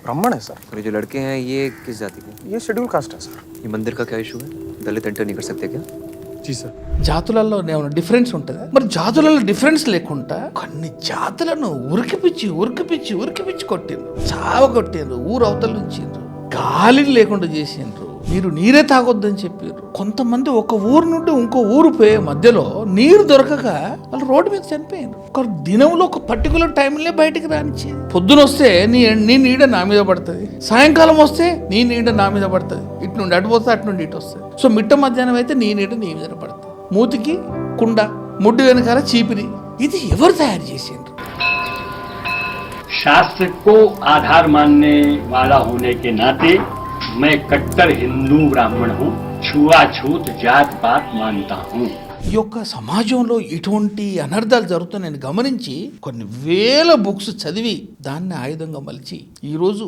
ब्राह्मण है सर। और ये जो लड़के हैं ये किस जाति के? ये शेड्यूल कास्ट है सर। ये मंदिर का क्या इशू है? दलित एंटर नहीं कर सकते क्या? जी सर। జాతులలో ఏమైనా డిఫరెన్స్ ఉంటుందా? మరి జాతులలో డిఫరెన్స్ లేకుండా కొన్ని జాతులను ఉరికిపిచ్చి కొట్టిండ్రు, చావ కొట్టిండ్రు, ఊరు అవతల నుంచిండ్రు, గాలిని లేకుండా చేసిండ్రు. మీరు నీరే తాగొద్దని చెప్పారు. కొంతమంది ఒక ఊరు నుండి ఇంకో ఊరు పోయే మధ్యలో నీరు దొరకక వాళ్ళు రోడ్డు మీద చనిపోయారు. ఒక దినంలో ఒక పర్టికులర్ టైంలో బయటికి రానిచ్చి, పొద్దున వస్తే నీ నీడ నా మీద పడుతుంది, సాయంకాలం వస్తే నీ నీడ నా మీద పడుతుంది, ఇటు నుండి అటు పోతే అటు నుండి ఇటు వస్తుంది. సో మిట్ట మధ్యాహ్నం అయితే నీ నీడ నీ మీద పడుతుంది. మూతికి కుండ, ముడ్డు వెనకాల చీపిరి. ఇది ఎవరు తయారు చేసిండ్రు? शास्त्र को आधार मानने वाला होने के नाते मैं कट्टर हिंदू ब्राह्मण हूँ, छुआछूत जात पात मानता हूँ. ఈ యొక్క సమాజంలో ఇటువంటి అనర్థాలు జరుగుతున్నాయని గమనించి కొన్ని వేల బుక్స్ చదివి దాన్ని ఆయుధంగా మలిచి ఈరోజు